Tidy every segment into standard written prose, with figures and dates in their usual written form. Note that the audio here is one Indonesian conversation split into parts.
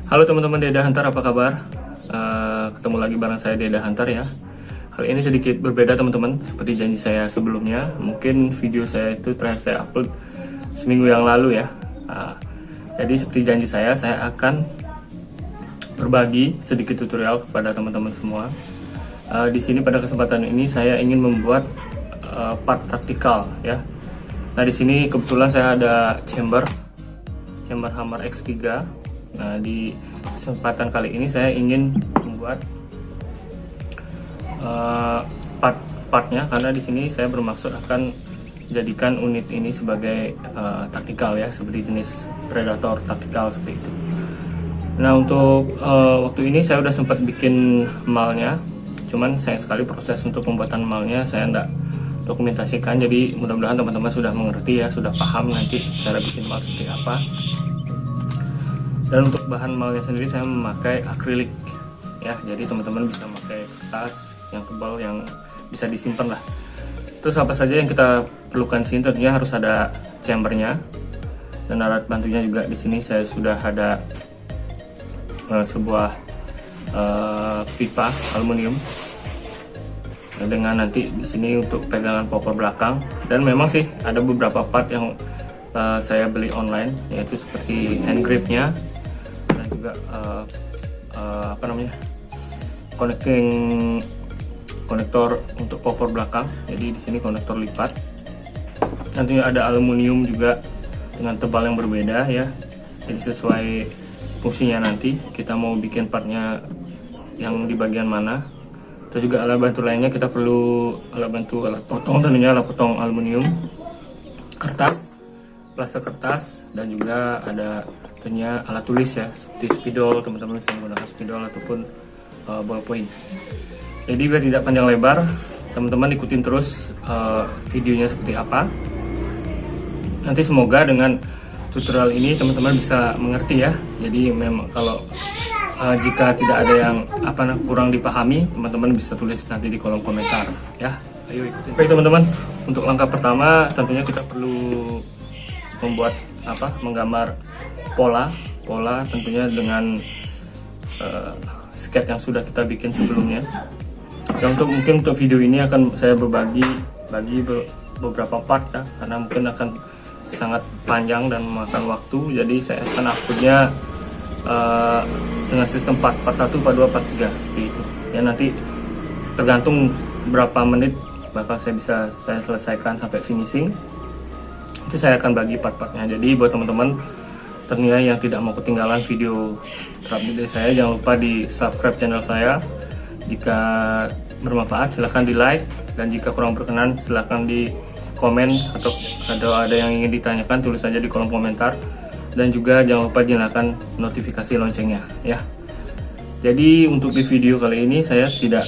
Halo teman-teman Deda Hunter, apa kabar? Ketemu lagi bareng saya Deda Hunter ya. Kali ini sedikit berbeda teman-teman, seperti janji saya sebelumnya. Mungkin video saya itu terakhir saya upload seminggu yang lalu ya. Jadi seperti janji saya akan berbagi sedikit tutorial kepada teman-teman semua. Di sini pada kesempatan ini saya ingin membuat part taktikal ya. Nah di sini kebetulan saya ada chamber Hammer X3. Nah di kesempatan kali ini saya ingin membuat part-partnya, karena di sini saya bermaksud akan jadikan unit ini sebagai taktikal ya, seperti jenis Predator taktikal seperti itu. Nah untuk waktu ini saya udah sempat bikin malnya, cuman sayang sekali proses untuk pembuatan malnya saya enggak dokumentasikan. Jadi mudah-mudahan teman-teman sudah mengerti ya, sudah paham nanti cara bikin mal seperti apa. Dan untuk bahan malnya sendiri saya memakai akrilik ya, jadi teman-teman bisa memakai kertas yang tebal yang bisa disimpan lah. Terus apa saja yang kita perlukan sini, tentunya harus ada chambernya dan alat bantunya juga. Di sini saya sudah ada sebuah pipa aluminium dengan nanti di sini untuk pegangan popor belakang. Dan memang sih ada beberapa part yang saya beli online, yaitu seperti hand gripnya dan juga konektor untuk popor belakang. Jadi di sini konektor lipat. Nantinya ada aluminium juga dengan tebal yang berbeda ya. Jadi sesuai fungsinya nanti kita mau bikin partnya yang di bagian mana. Terus juga alat bantu lainnya, kita perlu alat potong, tentunya alat potong aluminium, kertas, plaster kertas, dan juga ada tentunya alat tulis ya, seperti spidol. Teman-teman bisa menggunakan spidol ataupun ballpoint. Jadi biar tidak panjang lebar, teman-teman ikutin terus videonya seperti apa. Nanti semoga dengan tutorial ini teman-teman bisa mengerti ya. Jadi memang kalau jika tidak ada yang kurang dipahami, teman-teman bisa tulis nanti di kolom komentar ya. Ayo ikutin. Baik teman-teman, untuk langkah pertama tentunya kita perlu membuat menggambar pola tentunya dengan sketch yang sudah kita bikin sebelumnya. Dan mungkin untuk video ini akan saya bagi beberapa part ya, karena mungkin akan sangat panjang dan memakan waktu. Jadi saya akan uploadnya dengan sistem part 1, part 2, part 3 seperti itu ya. Nanti tergantung berapa menit bakal saya selesaikan sampai finishing. Nanti saya akan bagi part-partnya. Jadi buat teman-teman ternyata yang tidak mau ketinggalan video terupdate dari saya, jangan lupa di subscribe channel saya. Jika bermanfaat silahkan di like, dan jika kurang berkenan silahkan di komen, atau ada yang ingin ditanyakan tulis saja di kolom komentar. Dan juga jangan lupa nyalakan notifikasi loncengnya ya. Jadi untuk di video kali ini saya tidak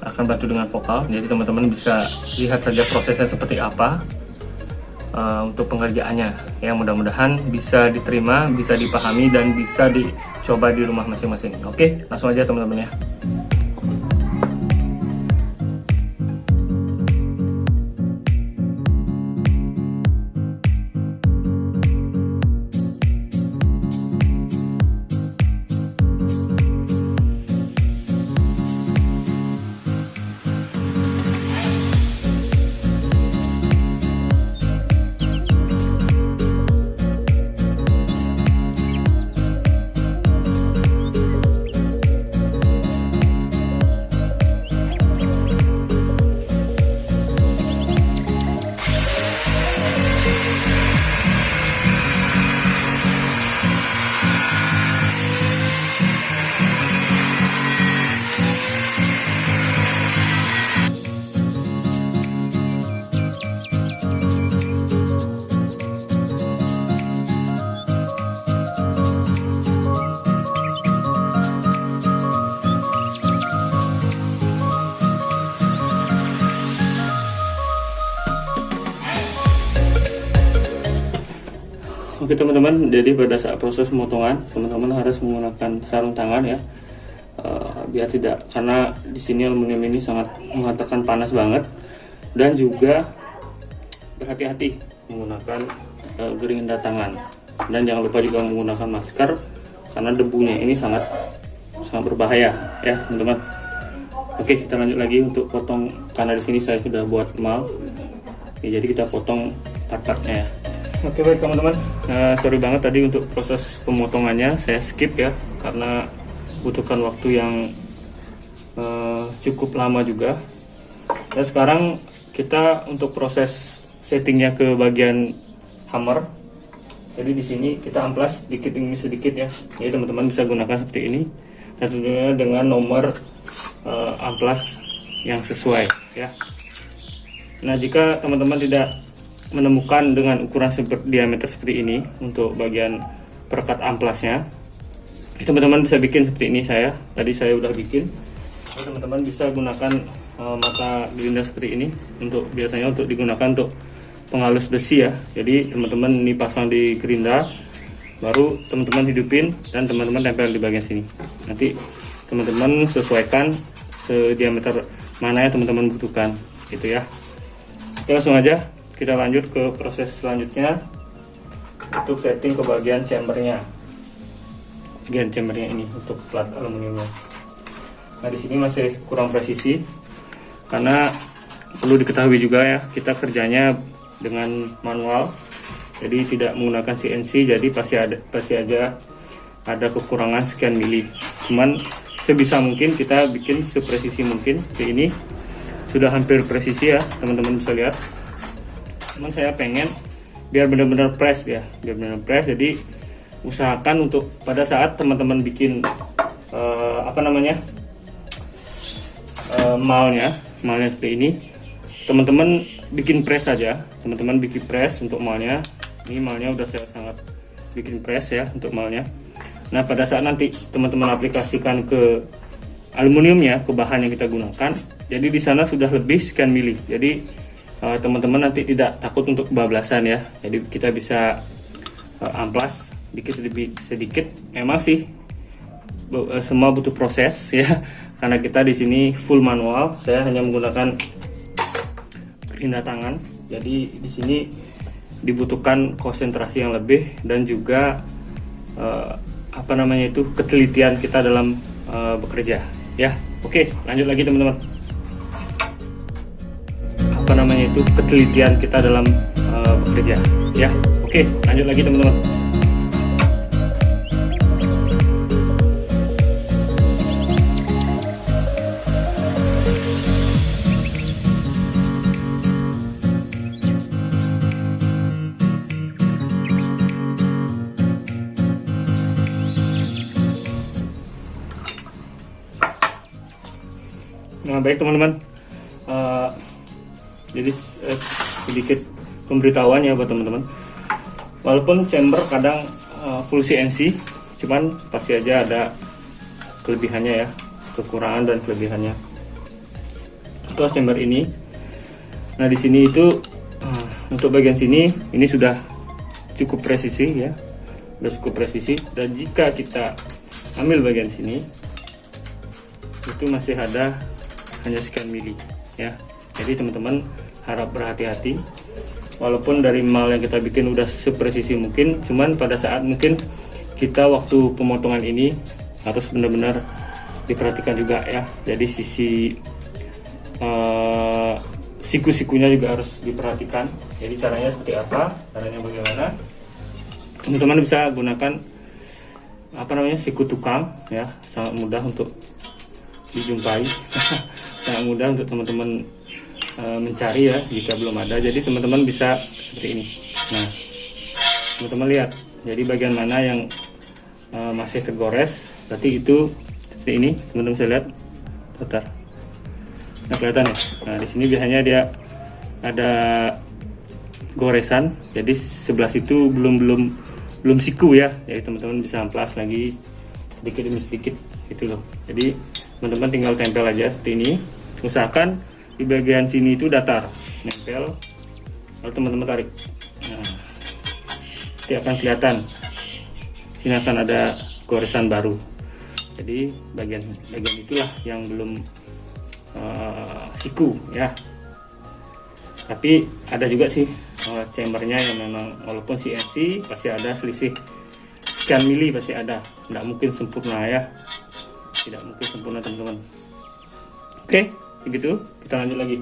akan bantu dengan vokal, jadi teman-teman bisa lihat saja prosesnya seperti apa untuk pengerjaannya ya. Mudah-mudahan bisa diterima, bisa dipahami, dan bisa dicoba di rumah masing-masing. Oke, langsung aja teman-teman ya. Oke teman-teman, jadi pada saat proses pemotongan teman-teman harus menggunakan sarung tangan ya, biar tidak, karena di sini aluminium ini sangat menghantarkan panas banget. Dan juga berhati-hati menggunakan gerinda tangan, dan jangan lupa juga menggunakan masker karena debunya ini sangat berbahaya ya teman-teman. Oke, kita lanjut lagi untuk potong, karena di sini saya sudah buat mal. Oke, jadi kita potong part-partnya ya. Oke baik teman-teman, sorry banget tadi untuk proses pemotongannya saya skip ya, karena butuhkan waktu yang cukup lama juga. Dan sekarang kita untuk proses settingnya ke bagian hammer. Jadi di sini kita amplas sedikit demi sedikit ya. Jadi teman-teman bisa gunakan seperti ini. Dan tentunya dengan nomor amplas yang sesuai ya. Nah, jika teman-teman tidak menemukan dengan ukuran diameter seperti ini untuk bagian perekat amplasnya, teman-teman bisa bikin seperti ini. Tadi saya udah bikin. Teman-teman bisa gunakan mata gerinda seperti ini, untuk biasanya untuk digunakan untuk penghalus besi ya. Jadi teman-teman ini pasang di gerinda, baru teman-teman hidupin dan teman-teman tempel di bagian sini. Nanti teman-teman sesuaikan sediameter mana yang teman-teman butuhkan gitu ya. Oke, langsung aja kita lanjut ke proses selanjutnya untuk setting ke bagian chambernya. Bagian chambernya ini untuk plat aluminiumnya. Nah, di sini masih kurang presisi karena perlu diketahui juga ya, kita kerjanya dengan manual, jadi tidak menggunakan CNC, jadi pasti aja ada kekurangan sekian mili. Cuman sebisa mungkin kita bikin sepresisi mungkin. Seperti ini sudah hampir presisi ya, teman-teman bisa lihat. Cuman saya pengen biar benar-benar press ya, biar benar-benar press. Jadi usahakan untuk pada saat teman-teman bikin malnya seperti ini, teman-teman bikin press saja. Teman-teman bikin press untuk malnya. Ini malnya udah saya sangat bikin press ya untuk malnya. Nah, pada saat nanti teman-teman aplikasikan ke aluminiumnya, ke bahan yang kita gunakan, jadi di sana sudah lebih sekian mili. Jadi teman-teman nanti tidak takut untuk kebablasan ya. Jadi kita bisa amplas sedikit. Memang sih semua butuh proses ya, karena kita di sini full manual. Saya hanya menggunakan gerinda tangan. Jadi di sini dibutuhkan konsentrasi yang lebih dan juga ketelitian kita dalam bekerja ya. Oke, lanjut lagi teman-teman. Ketelitian kita dalam bekerja ya. Oke, lanjut lagi teman-teman. Nah, baik teman-teman, jadi sedikit pemberitahuan ya buat teman-teman. Walaupun chamber kadang full CNC, cuman pasti aja ada kelebihannya ya, kekurangan dan kelebihannya. Itu chamber ini. Nah, di sini itu untuk bagian sini ini sudah cukup presisi ya, sudah cukup presisi. Dan jika kita ambil bagian sini, itu masih ada hanya sekian mili ya. Jadi teman-teman harap berhati-hati. Walaupun dari mal yang kita bikin udah sepresisi mungkin, cuman pada saat mungkin kita waktu pemotongan ini harus benar-benar diperhatikan juga ya. Jadi sisi siku-sikunya juga harus diperhatikan. Jadi caranya seperti apa, caranya bagaimana, teman-teman bisa gunakan siku tukang ya, sangat mudah untuk dijumpai. Sangat mudah untuk teman-teman mencari ya jika belum ada. Jadi teman-teman bisa seperti ini. Nah, teman-teman lihat, jadi bagian mana yang masih tergores, berarti itu seperti ini. Teman-teman bisa lihat, putar. Nah, kelihatan ya. Nah, di sini biasanya dia ada goresan. Jadi sebelah situ belum siku ya. Jadi teman-teman bisa amplas lagi sedikit demi sedikit gitu loh. Jadi teman-teman tinggal tempel aja seperti ini. Usahakan di bagian sini itu datar, nempel, lalu teman-teman tarik. Nah, nanti akan kelihatan sini akan ada goresan baru. Jadi bagian itulah yang belum siku ya. Tapi ada juga sih chambernya yang memang walaupun CNC pasti ada selisih sekian mili pasti ada, nggak mungkin sempurna ya, tidak mungkin sempurna teman-teman. Oke, begitu kita lanjut lagi.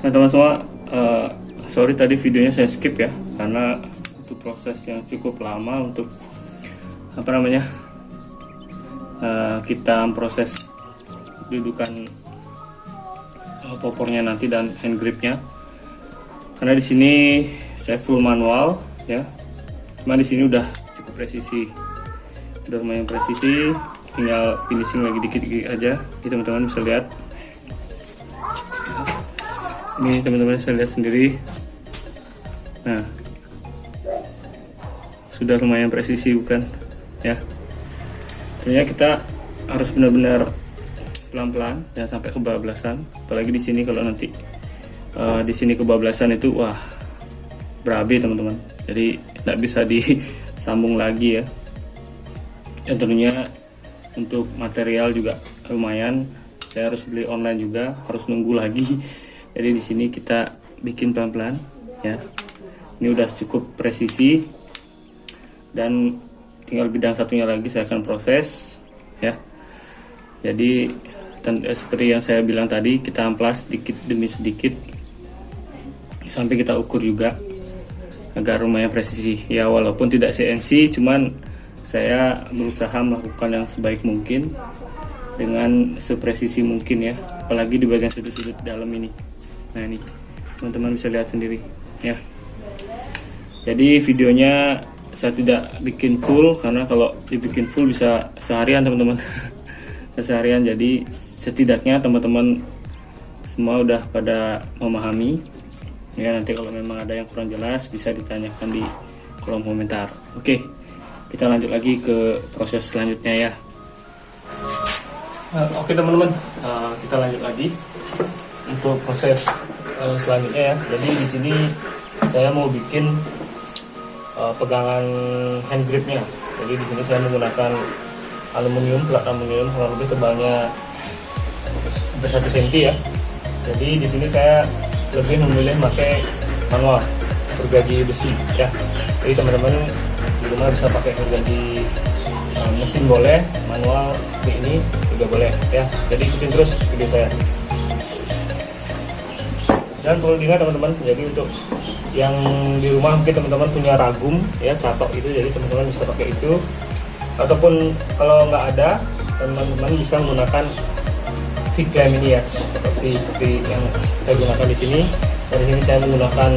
Nah teman semua, sorry tadi videonya saya skip ya, karena itu proses yang cukup lama untuk apa namanya, kita proses dudukan popornya nanti dan hand gripnya. Karena di sini saya full manual ya, cuma di sini udah cukup presisi, udah lumayan presisi, tinggal finishing lagi dikit-dikit aja. Jadi teman-teman bisa lihat. Ini teman-teman bisa lihat sendiri. Nah, sudah lumayan presisi bukan ya. Tentunya kita harus benar-benar pelan-pelan, jangan sampai kebablasan. Apalagi di sini kalau nanti di sini kebablasan itu wah berabe teman-teman. Jadi tidak bisa disambung lagi ya. Dan tentunya untuk material juga lumayan. Saya harus beli online juga, harus nunggu lagi. Jadi di sini kita bikin pelan-pelan ya. Ini udah cukup presisi dan tinggal bidang satunya lagi saya akan proses ya. Jadi seperti yang saya bilang tadi, kita amplas sedikit demi sedikit sampai kita ukur juga agar lumayan presisi ya. Walaupun tidak CNC, cuman saya berusaha melakukan yang sebaik mungkin dengan sepresisi mungkin ya, apalagi di bagian sudut-sudut dalam ini. Nah ini teman-teman bisa lihat sendiri ya. Jadi videonya saya tidak bikin full, karena kalau dibikin full bisa seharian teman-teman. Seharian. Jadi setidaknya teman-teman semua udah pada memahami ya. Nanti kalau memang ada yang kurang jelas bisa ditanyakan di kolom komentar. Oke, kita lanjut lagi ke proses selanjutnya ya. Oke teman-teman, kita lanjut lagi untuk proses selanjutnya ya. Jadi di sini saya mau bikin pegangan hand gripnya. Jadi di sini saya menggunakan aluminium, plat aluminium, kurang lebih tebalnya hampir 1 cm ya. Jadi di sini saya lebih memilih pakai manual gergaji besi ya. Jadi teman-teman di rumah bisa pakai gergaji mesin boleh, manual seperti ini juga boleh ya. Jadi ikutin terus video saya. Dan perlu diingat teman-teman, jadi untuk yang di rumah mungkin teman-teman punya ragum ya, catok itu, jadi teman-teman bisa pakai itu. Ataupun kalau nggak ada, teman-teman bisa menggunakan V-clamp ini ya, seperti yang saya gunakan di sini. Dari sini saya menggunakan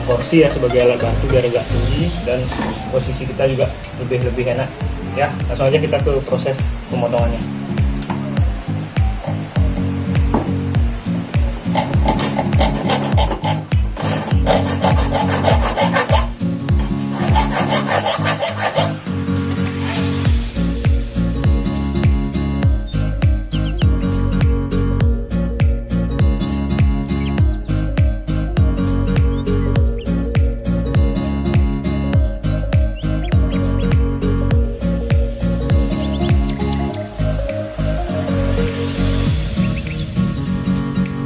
kursi ya sebagai alat bantu biar agak tinggi dan posisi kita juga lebih enak ya. Langsung aja kita ke proses pemotongannya.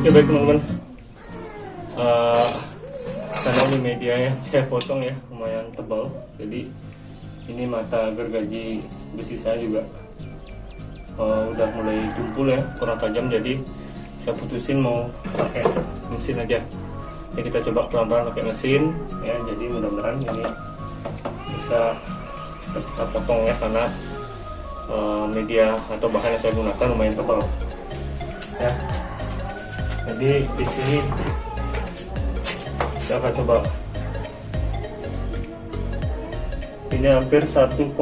Oke baik teman-teman, karena ini media yang saya potong ya lumayan tebal, jadi ini mata gergaji besi saya juga udah mulai tumpul ya, kurang tajam, jadi saya putusin mau pakai mesin aja. Jadi kita coba pelan-pelan pakai mesin ya, jadi mudah-mudahan ini bisa cepat kita potong ya, karena media atau bahan yang saya gunakan lumayan tebal ya. Jadi di sini saya akan coba, ini hampir 17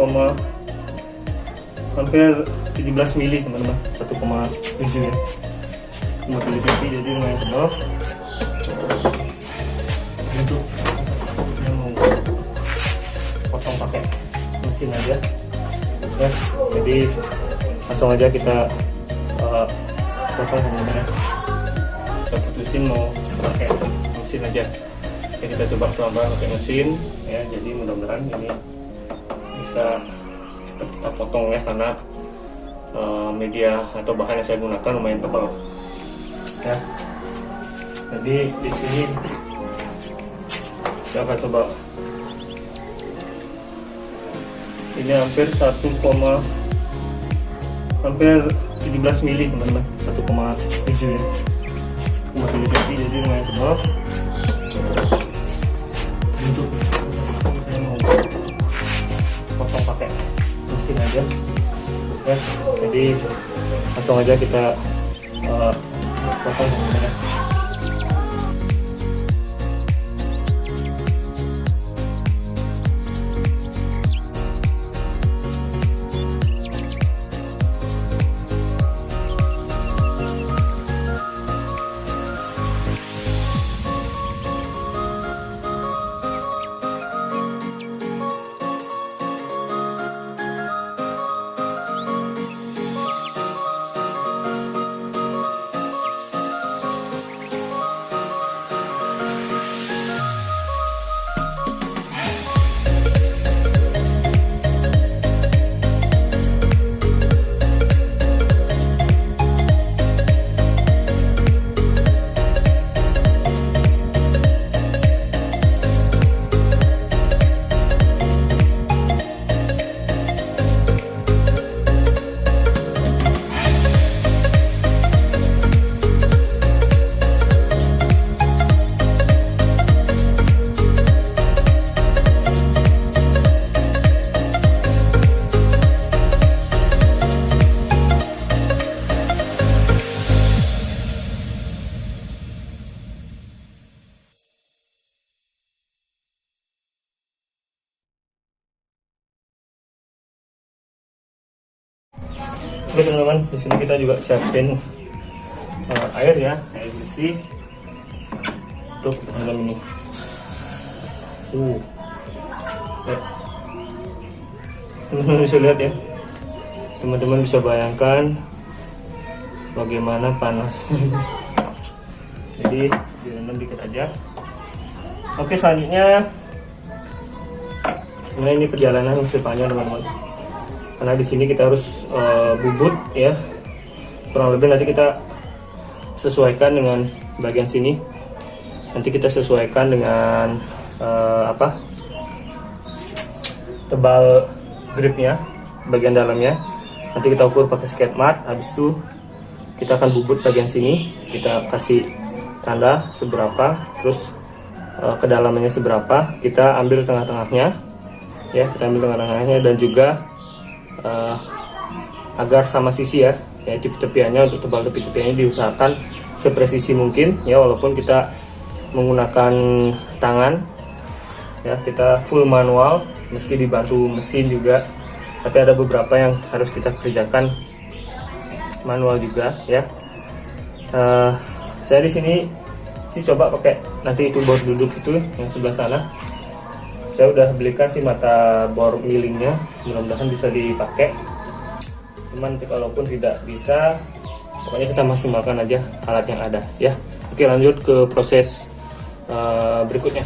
mili teman-teman, 1,7 ya, 1,7 cm, jadi lumayan tebal. Untuk yang mau potong pakai mesin aja ya, jadi langsung aja kita potong teman-teman ya. Saya putusin mau pakai mesin aja, jadi kita coba pelan-pelan pakai mesin ya, jadi mudah-mudahan ini bisa cepat kita potong ya, karena media atau bahan yang saya gunakan lumayan tebal ya. Jadi di sini saya akan coba, ini hampir 17 mili teman-teman, 1,7 ya, 1,7 cm, jadi lumayan tebal. Untuk saya mau potong pakai mesin aja ya, jadi langsung aja kita potong teman-teman ya. Oke teman-teman, di sini kita juga siapin air ya, air bersih untuk dalam ini. Teman-teman bisa lihat ya, teman-teman bisa bayangkan bagaimana panasnya. Jadi direndam dikit aja. Oke, selanjutnya sebenarnya ini perjalanan masih panjang teman-teman, karena di sini kita harus bubut ya, kurang lebih nanti kita sesuaikan dengan bagian sini, nanti kita sesuaikan dengan tebal gripnya, bagian dalamnya nanti kita ukur pakai skate mat. Habis itu kita akan bubut bagian sini, kita kasih tanda seberapa, terus kedalamannya seberapa, kita ambil tengah-tengahnya ya, kita ambil tengah-tengahnya, dan juga agar sama sisi ya, tepi-tepiannya, untuk tebal tepi-tepiannya diusahakan sepresisi mungkin ya, walaupun kita menggunakan tangan ya, kita full manual meski dibantu mesin juga, tapi ada beberapa yang harus kita kerjakan manual juga ya. Saya di sini sih coba pakai nanti itu bor duduk itu yang sebelah sana, saya udah belikan sih mata bor millingnya, mudah-mudahan bisa dipakai. Cuman kalaupun tidak bisa, pokoknya kita maksimalkan aja alat yang ada ya. Oke, lanjut ke proses berikutnya.